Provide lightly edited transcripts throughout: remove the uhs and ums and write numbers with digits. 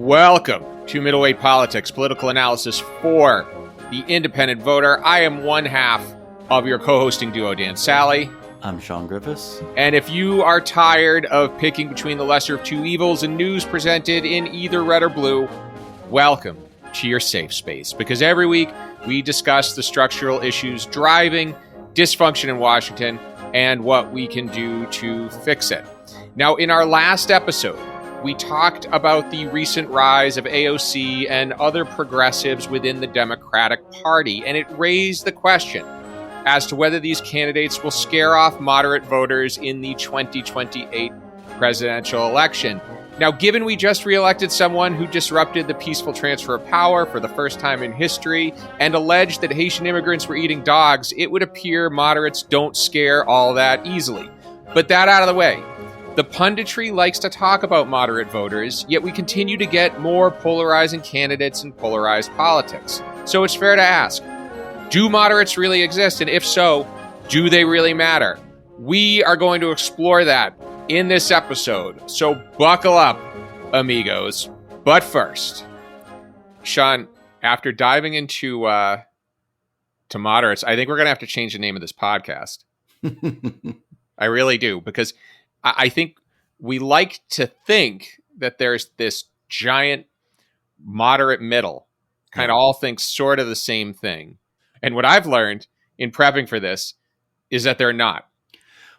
Welcome to Middleweight Politics, political analysis for the independent voter. I am one half of your co-hosting duo, Dan Sally. I'm Shawn Griffiths. And if you are tired of picking between the lesser of two evils and news presented in either red or blue, welcome to your safe space. Because every week we discuss the structural issues driving dysfunction in Washington and what we can do to fix it. Now, in our last episode, we talked about the recent rise of AOC and other progressives within the Democratic Party, and it raised the question as to whether these candidates will scare off moderate voters in the 2028 presidential election. Now, given we just reelected someone who disrupted the peaceful transfer of power for the first time in history and alleged that Haitian immigrants were eating dogs, it would appear moderates don't scare all that easily. But that out of the way, the punditry likes to talk about moderate voters, yet we continue to get more polarizing candidates and polarized politics. So it's fair to ask, do moderates really exist? And if so, do they really matter? We are going to explore that in this episode. So buckle up, amigos. But first, Shawn, after diving into to moderates, I think we're going to have to change the name of this podcast. I really do, because I think we like to think that there's this giant moderate middle, kind of all think sort of the same thing. And what I've learned in prepping for this is that they're not.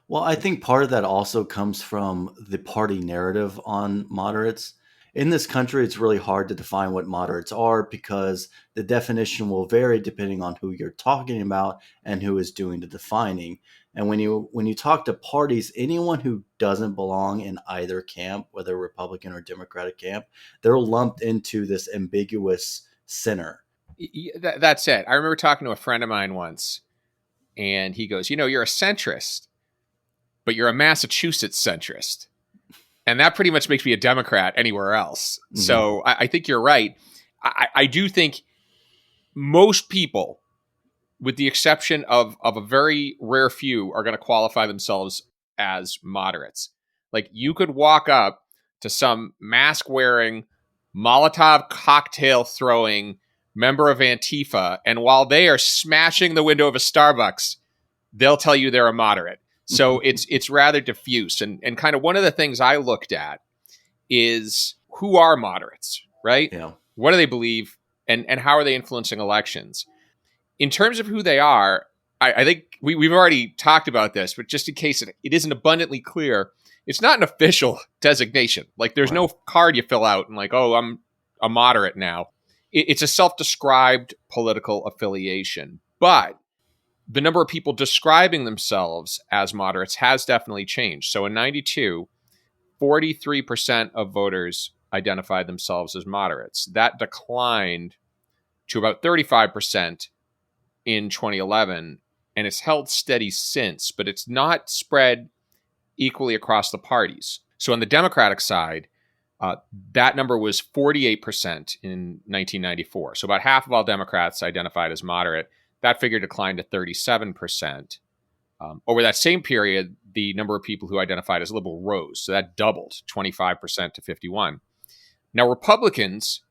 Well, I think part of that also comes from the party narrative on moderates. In this country, it's really hard to define what moderates are because the definition will vary depending on who you're talking about and who is doing the defining. And when you talk to parties, anyone who doesn't belong in either camp, whether Republican or Democratic camp, they're lumped into this ambiguous center. That's it. I remember talking to a friend of mine once, and he goes, you're a centrist, but you're a Massachusetts centrist. And that pretty much makes me a Democrat anywhere else. Mm-hmm. So I think you're right. I do think most people, with the exception of a very rare few, are going to qualify themselves as moderates. Like, you could walk up to some mask-wearing, Molotov cocktail-throwing member of Antifa, and while they are smashing the window of a Starbucks, they'll tell you they're a moderate. So it's rather diffuse. And kind of one of the things I looked at is, who are moderates, right? Yeah. What do they believe, and how are they influencing elections? In terms of who they are, I think we've already talked about this, but just in case it isn't abundantly clear, it's not an official designation. Like, there's no card you fill out and like, oh, I'm a moderate now. It's a self-described political affiliation. But the number of people describing themselves as moderates has definitely changed. So in 92, 43% of voters identified themselves as moderates. That declined to about 35% in 2011, and it's held steady since, but it's not spread equally across the parties. So on the Democratic side, that number was 48% in 1994. So about half of all Democrats identified as moderate. That figure declined to 37%. Over that same period, the number of people who identified as liberal rose. So that doubled, 25% to 51%. Now, Republicans,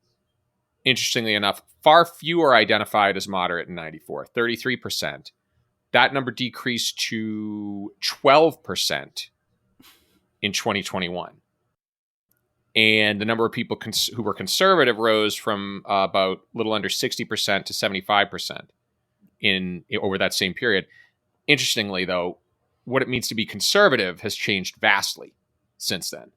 interestingly enough, far fewer identified as moderate in 94, 33%. That number decreased to 12% in 2021. And the number of people who were conservative rose from about a little under 60% to 75% over that same period. Interestingly, though, what it means to be conservative has changed vastly since then.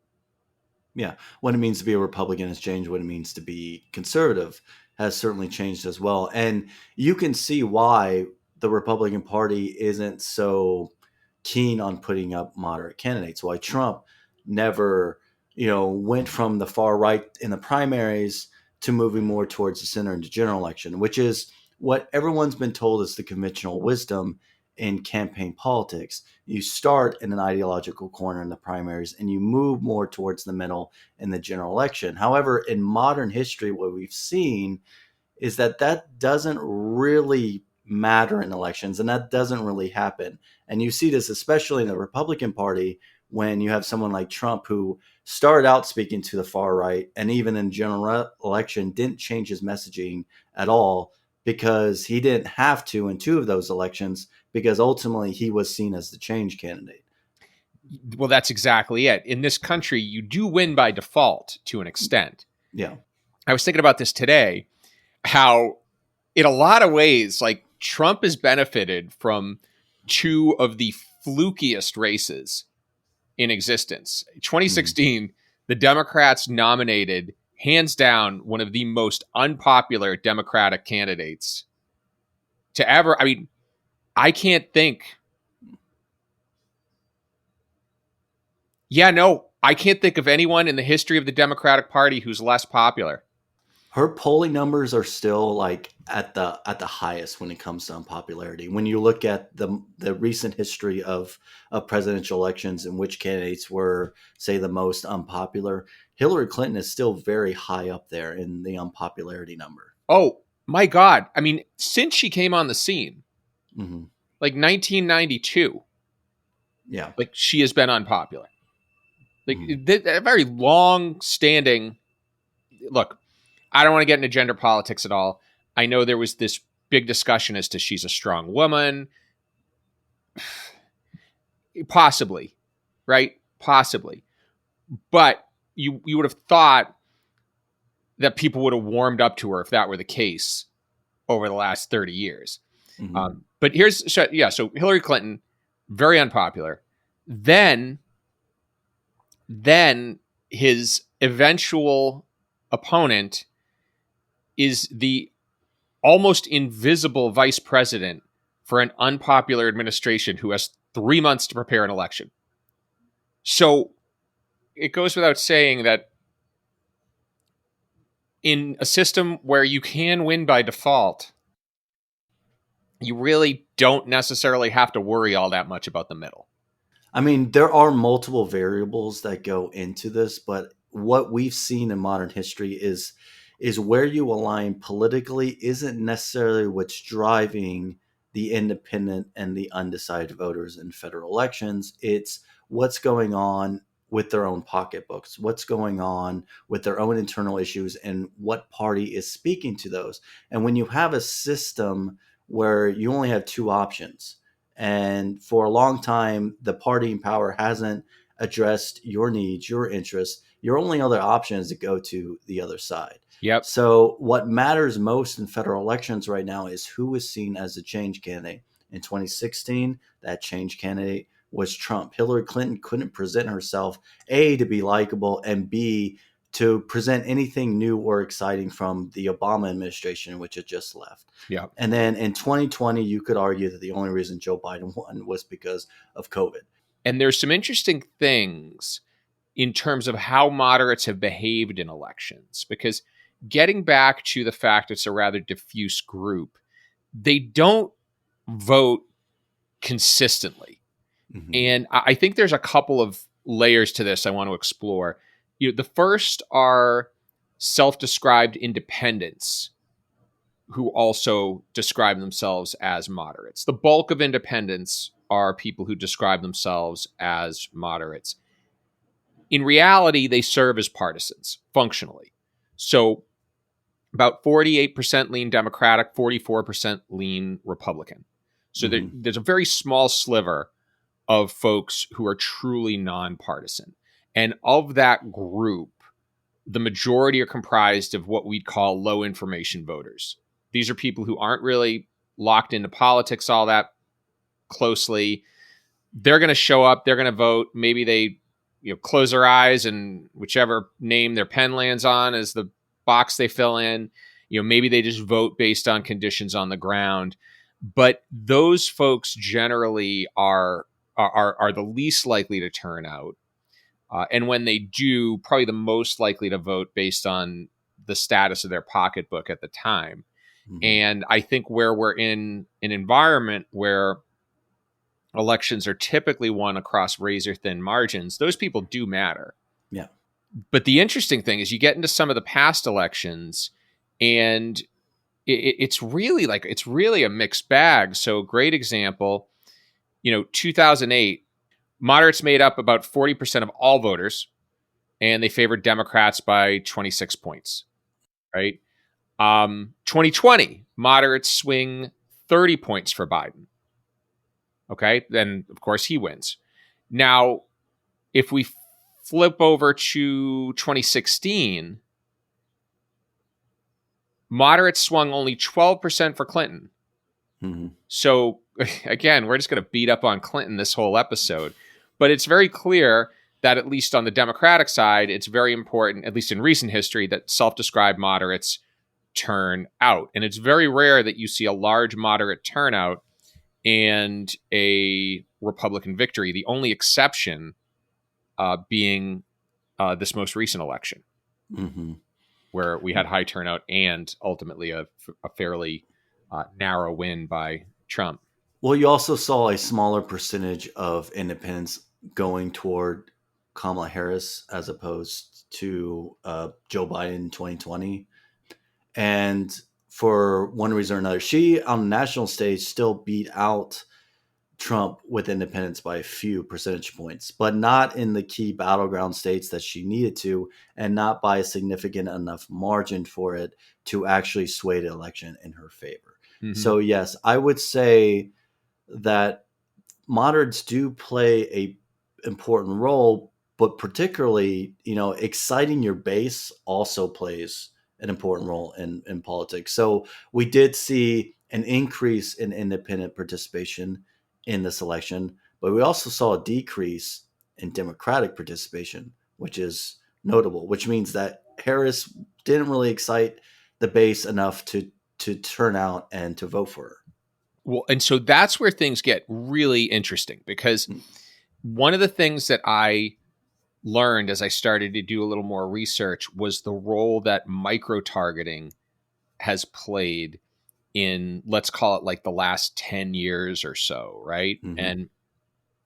Yeah, what it means to be a Republican has changed. What it means to be conservative has certainly changed as well. And you can see why the Republican Party isn't so keen on putting up moderate candidates, why Trump never, went from the far right in the primaries to moving more towards the center in the general election, which is what everyone's been told is the conventional wisdom in campaign politics. You start in an ideological corner in the primaries and you move more towards the middle in the general election. However, in modern history, what we've seen is that doesn't really matter in elections, and that doesn't really happen. And you see this especially in the Republican Party, when you have someone like Trump who started out speaking to the far right and even in general election didn't change his messaging at all because he didn't have to in two of those elections because ultimately he was seen as the change candidate. Well, that's exactly it. In this country, you do win by default to an extent. Yeah. I was thinking about this today, how in a lot of ways, like Trump has benefited from two of the flukiest races in existence. 2016, the Democrats nominated, hands down, one of the most unpopular Democratic candidates to ever. I mean, I can't think. Yeah, no, I can't think of anyone in the history of the Democratic Party who's less popular. Her polling numbers are still like at the highest when it comes to unpopularity. When you look at the recent history of presidential elections in which candidates were, say, the most unpopular, Hillary Clinton is still very high up there in the unpopularity number. Oh, my God. I mean, since she came on the scene, Mm-hmm. like 1992, Yeah. like she has been unpopular. Like Mm-hmm. a very long standing. Look, I don't want to get into gender politics at all. I know there was this big discussion as to she's a strong woman. Possibly, right? Possibly. But you would have thought that people would have warmed up to her if that were the case over the last 30 years. Mm-hmm. But so Hillary Clinton, very unpopular. Then his eventual opponent is the almost invisible vice president for an unpopular administration who has 3 months to prepare an election. So it goes without saying that in a system where you can win by default, you really don't necessarily have to worry all that much about the middle. I mean, there are multiple variables that go into this, but what we've seen in modern history is where you align politically isn't necessarily what's driving the independent and the undecided voters in federal elections. It's what's going on with their own pocketbooks, what's going on with their own internal issues, and what party is speaking to those. And when you have a system where you only have two options, and for a long time, the party in power hasn't addressed your needs, your interests. Your only other option is to go to the other side. Yep. So, what matters most in federal elections right now is who is seen as the change candidate. In 2016, that change candidate was Trump. Hillary Clinton couldn't present herself, A, to be likable, and B, to present anything new or exciting from the Obama administration, which had just left. Yep. And then in 2020, you could argue that the only reason Joe Biden won was because of COVID. And there's some interesting things in terms of how moderates have behaved in elections, because getting back to the fact it's a rather diffuse group, they don't vote consistently. Mm-hmm. And I think there's a couple of layers to this I want to explore. The first are self-described independents who also describe themselves as moderates. The bulk of independents are people who describe themselves as moderates. In reality, they serve as partisans functionally. So about 48% lean Democratic, 44% lean Republican. So Mm-hmm. there's a very small sliver of folks who are truly nonpartisan. And of that group, the majority are comprised of what we'd call low information voters. These are people who aren't really locked into politics all that closely. They're going to show up, they're going to vote. Maybe they close their eyes and whichever name their pen lands on is the box they fill in. Maybe they just vote based on conditions on the ground. But those folks generally are the least likely to turn out. And when they do, probably the most likely to vote based on the status of their pocketbook at the time. Mm-hmm. And I think where we're in an environment where elections are typically won across razor thin margins, those people do matter. Yeah. But the interesting thing is you get into some of the past elections and it's really a mixed bag. So a great example, 2008, Moderates made up about 40% of all voters, and they favored Democrats by 26 points, right? 2020, moderates swing 30 points for Biden. Okay, then of course he wins. Now, if we flip over to 2016, moderates swung only 12% for Clinton. Mm-hmm. So again, we're just going to beat up on Clinton this whole episode. But it's very clear that at least on the Democratic side, it's very important, at least in recent history, that self-described moderates turn out. And it's very rare that you see a large moderate turnout and a Republican victory. The only exception being this most recent election, Mm-hmm. where we had high turnout and ultimately a fairly narrow win by Trump. Well, you also saw a smaller percentage of independents going toward Kamala Harris as opposed to Joe Biden in 2020. And for one reason or another, she on the national stage still beat out Trump with independents by a few percentage points, but not in the key battleground states that she needed to, and not by a significant enough margin for it to actually sway the election in her favor. Mm-hmm. So, yes, I would say that moderates do play a important role, but particularly, exciting your base also plays an important role in politics. So we did see an increase in independent participation in this election, but we also saw a decrease in Democratic participation, which is notable, which means that Harris didn't really excite the base enough to turn out and to vote for her. Well, and so that's where things get really interesting, because one of the things that I learned as I started to do a little more research was the role that micro-targeting has played in, let's call it like the last 10 years or so, right? Mm-hmm. And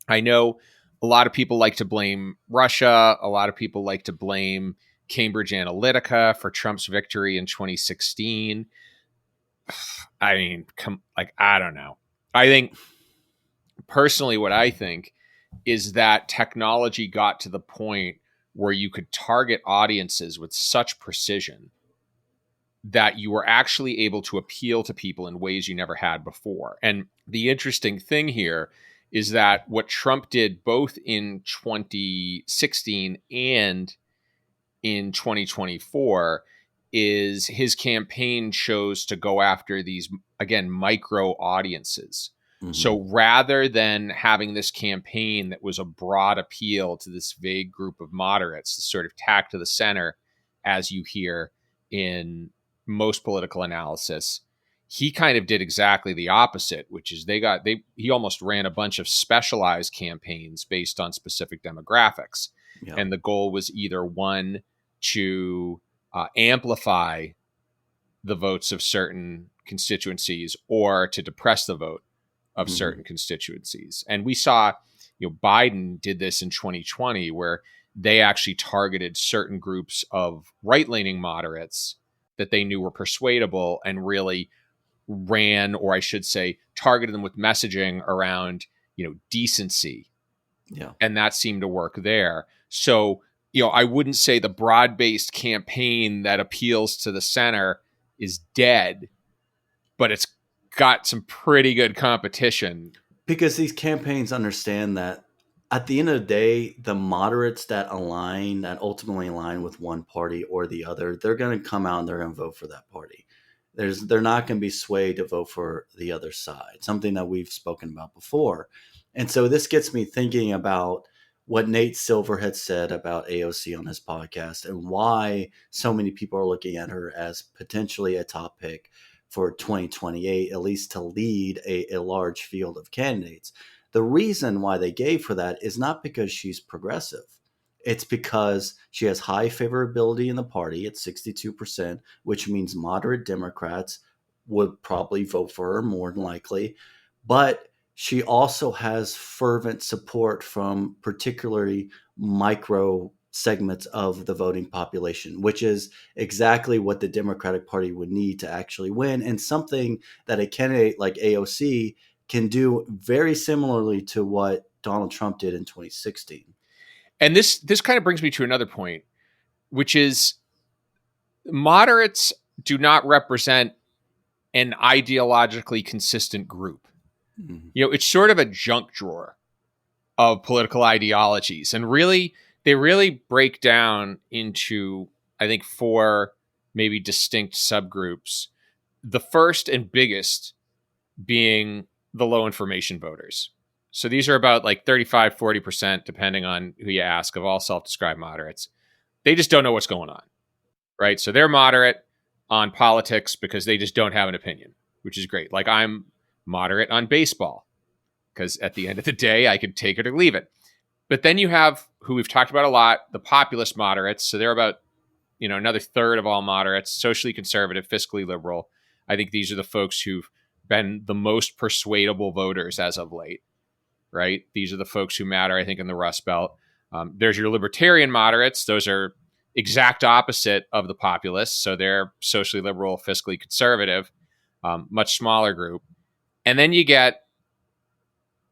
I know a lot of people like to blame Russia. A lot of people like to blame Cambridge Analytica for Trump's victory in 2016. I mean, I don't know. I think personally, what I think is that technology got to the point where you could target audiences with such precision that you were actually able to appeal to people in ways you never had before. And the interesting thing here is that what Trump did both in 2016 and in 2024 is his campaign chose to go after these, again, micro audiences. Mm-hmm. So rather than having this campaign that was a broad appeal to this vague group of moderates, the sort of tack to the center, as you hear in most political analysis, he kind of did exactly the opposite, which is he almost ran a bunch of specialized campaigns based on specific demographics. Yeah. And the goal was either one, to amplify the votes of certain constituencies, or to depress the vote of Mm-hmm. certain constituencies. And we saw, Biden did this in 2020, where they actually targeted certain groups of right-leaning moderates that they knew were persuadable, and really ran, or I should say, targeted them with messaging around, decency. Yeah. And that seemed to work there. So, I wouldn't say the broad-based campaign that appeals to the center is dead, but it's got some pretty good competition. Because these campaigns understand that at the end of the day, the moderates that ultimately align with one party or the other, they're going to come out and they're going to vote for that party. They're not going to be swayed to vote for the other side, something that we've spoken about before. And so this gets me thinking about what Nate Silver had said about AOC on his podcast, and why so many people are looking at her as potentially a top pick for 2028, at least to lead a large field of candidates. The reason why they gave for that is not because she's progressive. It's because she has high favorability in the party at 62%, which means moderate Democrats would probably vote for her more than likely. But she also has fervent support from particularly micro segments of the voting population, which is exactly what the Democratic Party would need to actually win, and something that a candidate like AOC can do very similarly to what Donald Trump did in 2016. And this kind of brings me to another point, which is moderates do not represent an ideologically consistent group. Mm-hmm. It's sort of a junk drawer of political ideologies. And really, they really break down into, I think, 4 maybe distinct subgroups. The first and biggest being the low information voters. So these are about like 35, 40%, depending on who you ask, of all self-described moderates. They just don't know what's going on, right? So they're moderate on politics because they just don't have an opinion, which is great. Like I'm moderate on baseball because at the end of the day, I could take it or leave it. But then you have, who we've talked about a lot, the populist moderates. So they're about, another third of all moderates, socially conservative, fiscally liberal. I think these are the folks who've been the most persuadable voters as of late, right? These are the folks who matter, I think, in the Rust Belt. There's your libertarian moderates. Those are exact opposite of the populists. So they're socially liberal, fiscally conservative, much smaller group. And then you get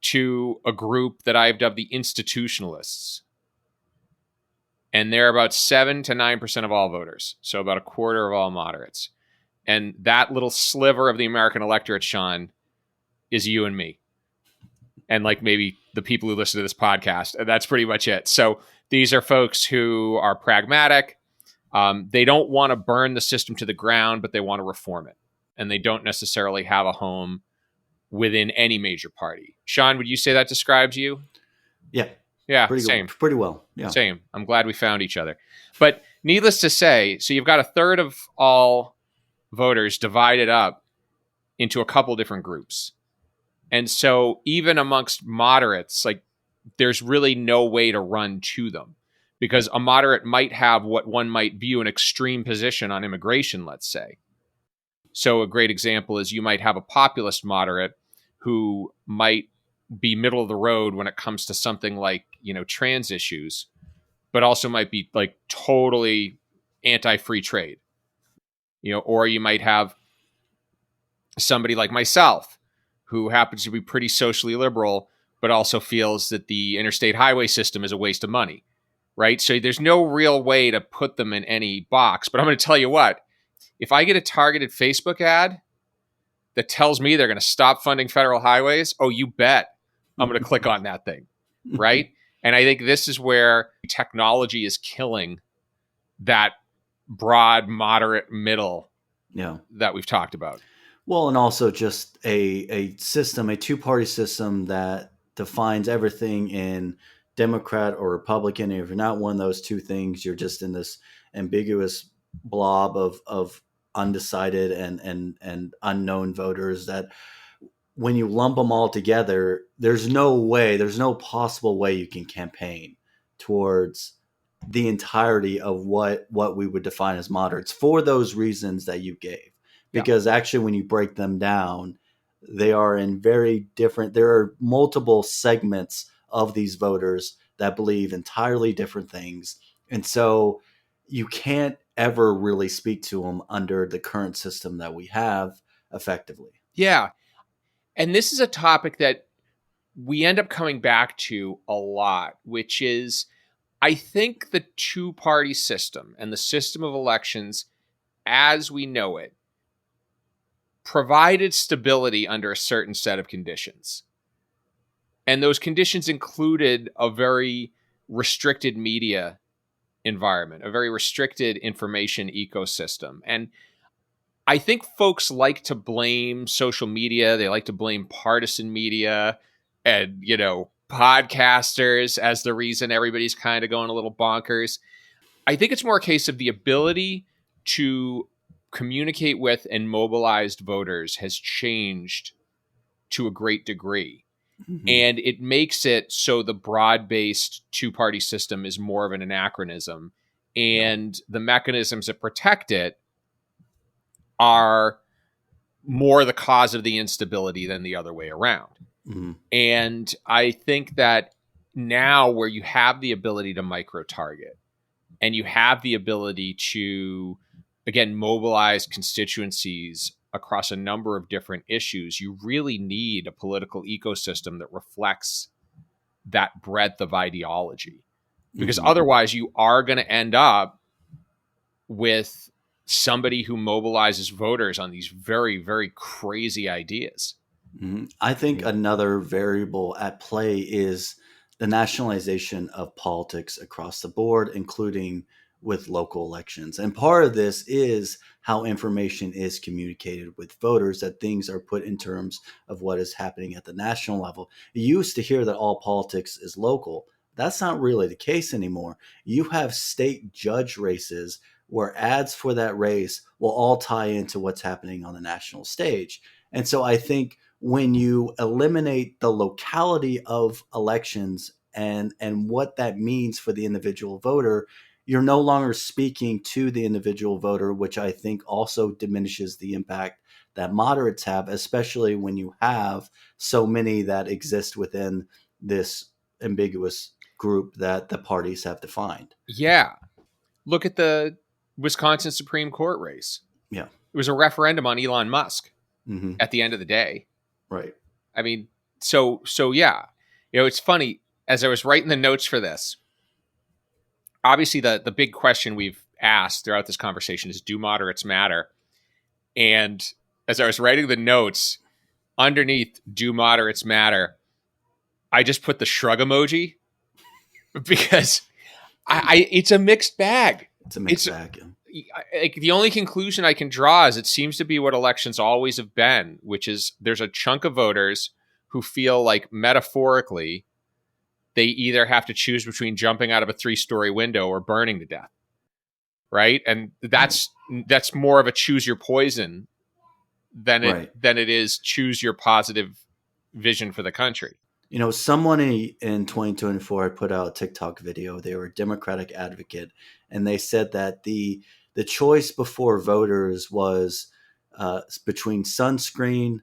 to a group that I've dubbed the institutionalists. And they're about 7 to 9% of all voters. So about a quarter of all moderates. And that little sliver of the American electorate, Shawn, is you and me. And like maybe the people who listen to this podcast. And that's pretty much it. So these are folks who are pragmatic. They don't want to burn the system to the ground, but they want to reform it. And they don't necessarily have a home within any major party. Shawn, would you say that describes you? Yeah. Yeah, pretty well. Yeah. Same. I'm glad we found each other. But needless to say, so you've got a third of all voters divided up into a couple different groups. And so even amongst moderates, like there's really no way to run to them because a moderate might have what one might view an extreme position on immigration, let's say. So a great example is you might have a populist moderate who might be middle of the road when it comes to something like, trans issues, but also might be like totally anti-free trade. Or you might have somebody like myself who happens to be pretty socially liberal, but also feels that the interstate highway system is a waste of money, right? So there's no real way to put them in any box. But I'm going to tell you what, if I get a targeted Facebook ad that tells me they're going to stop funding federal highways, oh, you bet I'm going to click on that thing, right? And I think this is where technology is killing that broad, moderate middle that we've talked about. Well, and also just a system, a two-party system that defines everything in Democrat or Republican. And if you're not one of those two things, you're just in this ambiguous blob of undecided and unknown voters that when you lump them all together, there's no possible way you can campaign towards the entirety of what we would define as moderates for those reasons that you gave. Because actually, when you break them down, they are in very different, there are multiple segments of these voters that believe entirely different things. And so you can't ever really speak to them under the current system that we have effectively. Yeah. And this is a topic that we end up coming back to a lot, which is, I think the two-party system and the system of elections as we know it provided stability under a certain set of conditions. And those conditions included a very restricted media environment, a very restricted information ecosystem. And I think folks like to blame social media. They like to blame partisan media and, podcasters as the reason everybody's kind of going a little bonkers. I think it's more a case of the ability to communicate with and mobilized voters has changed to a great degree. Mm-hmm. And it makes it so the broad-based two-party system is more of an anachronism. And the mechanisms that protect it are more the cause of the instability than the other way around. Mm-hmm. And I think that now where you have the ability to micro-target and you have the ability to, again, mobilize constituencies across a number of different issues, you really need a political ecosystem that reflects that breadth of ideology, because Mhm. otherwise you are going to end up with somebody who mobilizes voters on these very, very crazy ideas. I think Yeah. another variable at play is the nationalization of politics across the board, including with local elections. And part of this is how information is communicated with voters, that things are put in terms of what is happening at the national level. You used to hear that all politics is local. That's not really the case anymore. You have state judge races where ads for that race will all tie into what's happening on the national stage. And so I think when you eliminate the locality of elections and what that means for the individual voter, you're no longer speaking to the individual voter, which I think also diminishes the impact that moderates have, especially when you have so many that exist within this ambiguous group that the parties have defined. Yeah. Look at the Wisconsin Supreme Court race. Yeah. It was a referendum on Elon Musk Hmm. at the end of the day. Right. I mean, so yeah. It's funny, as I was writing the notes for this, obviously the big question we've asked throughout this conversation is, do moderates matter? And as I was writing the notes, underneath do moderates matter, I just put the shrug emoji because it's a mixed bag. It's a mixed It's bag. like the only conclusion I can draw is it seems to be what elections always have been, which is there's a chunk of voters who feel like metaphorically they either have to choose between jumping out of a 3-story window or burning to death, right? And that's more of a choose your poison Right. than it is choose your positive vision for the country. You know, someone in 2024 put out a TikTok video. They were a Democratic advocate, and they said that the choice before voters was between sunscreen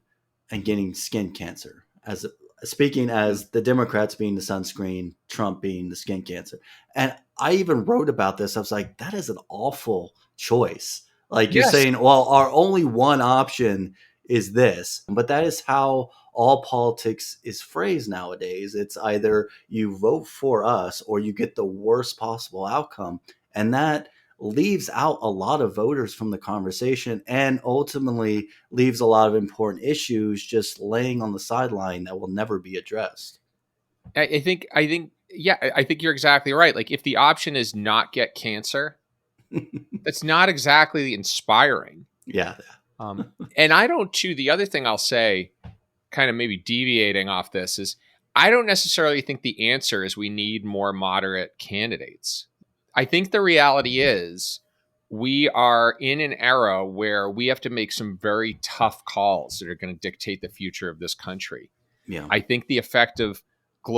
and getting skin cancer. As speaking as the Democrats being the sunscreen, Trump being the skin cancer. And I even wrote about this. I was like, that is an awful choice. Like you're Yes. saying, well, our only one option is this, but that is how all politics is phrased nowadays. It's either you vote for us or you get the worst possible outcome. And that leaves out a lot of voters from the conversation and ultimately leaves a lot of important issues just laying on the sideline that will never be addressed. I think you're exactly right. Like if the option is not get cancer, that's not exactly inspiring. Yeah. Um, and I don't too. The other thing I'll say, kind of maybe deviating off this, is I don't necessarily think the answer is we need more moderate candidates. I think the reality is we are in an era where we have to make some very tough calls that are going to dictate the future of this country. Yeah. I think the effect of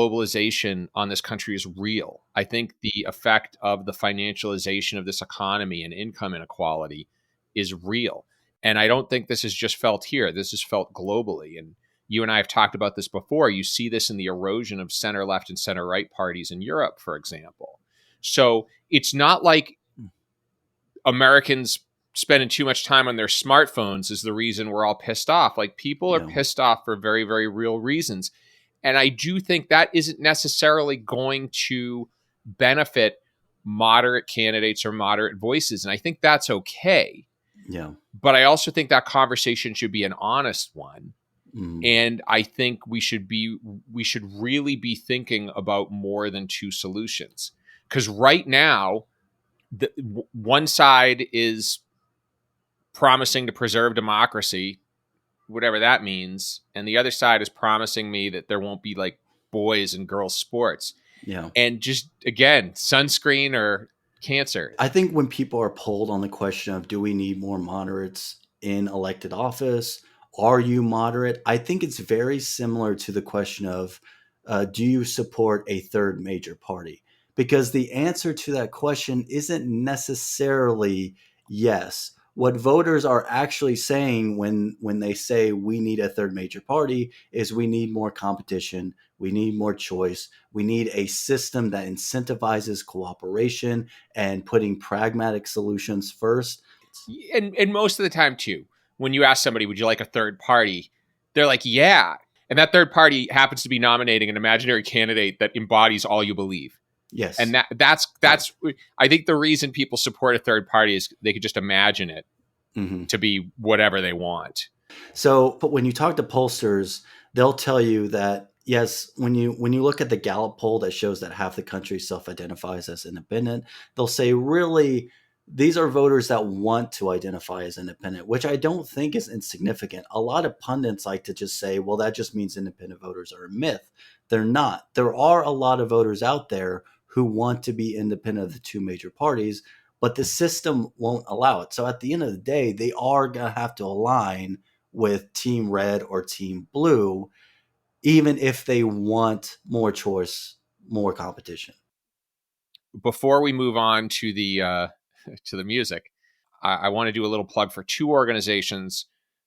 globalization on this country is real. I think the effect of the financialization of this economy and income inequality is real. And I don't think this is just felt here. This is felt globally. And you and I have talked about this before. You see this in the erosion of center left and center right parties in Europe, for example. So it's not like Americans spending too much time on their smartphones is the reason we're all pissed off. Like people are Yeah. pissed off for very, very real reasons. And I do think that isn't necessarily going to benefit moderate candidates or moderate voices. And I think that's okay. Yeah. But I also think that conversation should be an honest one. Mm. And I think we should really be thinking about more than two solutions. Because right now, one side is promising to preserve democracy, whatever that means, and the other side is promising me that there won't be like boys and girls sports. Yeah. And just again, sunscreen or cancer. I think when people are polled on the question of do we need more moderates in elected office, are you moderate? I think it's very similar to the question of do you support a third major party? Because the answer to that question isn't necessarily yes. What voters are actually saying when they say we need a third major party is we need more competition, we need more choice, we need a system that incentivizes cooperation and putting pragmatic solutions first. And most of the time too, when you ask somebody, would you like a third party? They're like, yeah. And that third party happens to be nominating an imaginary candidate that embodies all you believe. Yes. And that's I think the reason people support a third party is they could just imagine it to be whatever they want. So, but when you talk to pollsters, they'll tell you that yes, when you look at the Gallup poll that shows that half the country self-identifies as independent, they'll say really these are voters that want to identify as independent, which I don't think is insignificant. A lot of pundits like to just say, well, that just means independent voters are a myth. They're not. There are a lot of voters out there who want to be independent of the two major parties, but the system won't allow it. So at the end of the day, they are going to have to align with Team Red or Team Blue, even if they want more choice, more competition. Before we move on to the music, I want to do a little plug for two organizations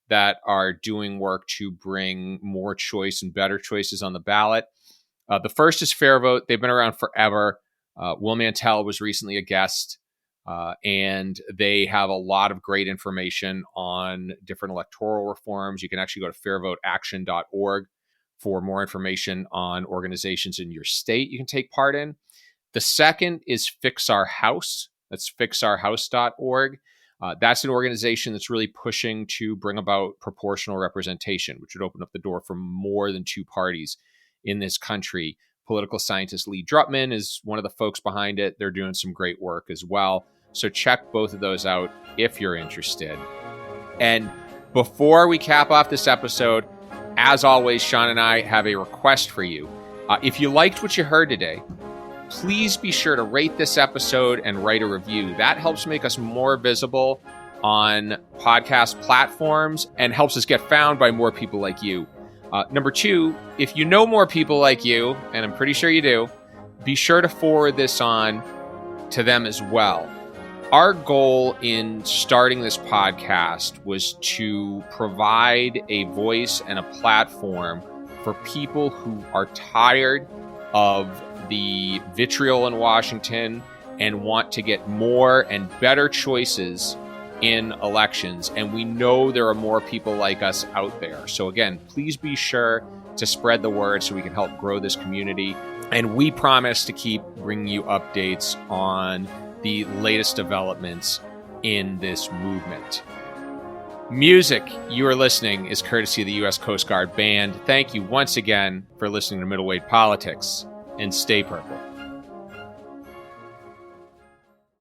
that are doing work to bring more choice and better choices on the ballot. The first is Fair Vote. They've been around forever. Will Mantell was recently a guest, and they have a lot of great information on different electoral reforms. You can actually go to fairvoteaction.org for more information on organizations in your state you can take part in. The second is Fix Our House. That's fixourhouse.org. That's an organization that's really pushing to bring about proportional representation, which would open up the door for more than two parties in this country. Political scientist Lee Drutman is one of the folks behind it. They're doing some great work as well. So check both of those out if you're interested. And before we cap off this episode, as always, Shawn and I have a request for you. If you liked what you heard today, please be sure to rate this episode and write a review. That helps make us more visible on podcast platforms and helps us get found by more people like you. Number two, if you know more people like you, and I'm pretty sure you do, be sure to forward this on to them as well. Our goal in starting this podcast was to provide a voice and a platform for people who are tired of the vitriol in Washington and want to get more and better choices in elections. And we know there are more people like us out there. So again, please be sure to spread the word so we can help grow this community. And we promise to keep bringing you updates on the latest developments in this movement. Music you are listening is courtesy of the U.S. Coast Guard Band. Thank you once again for listening to Middleweight Politics, and stay purple.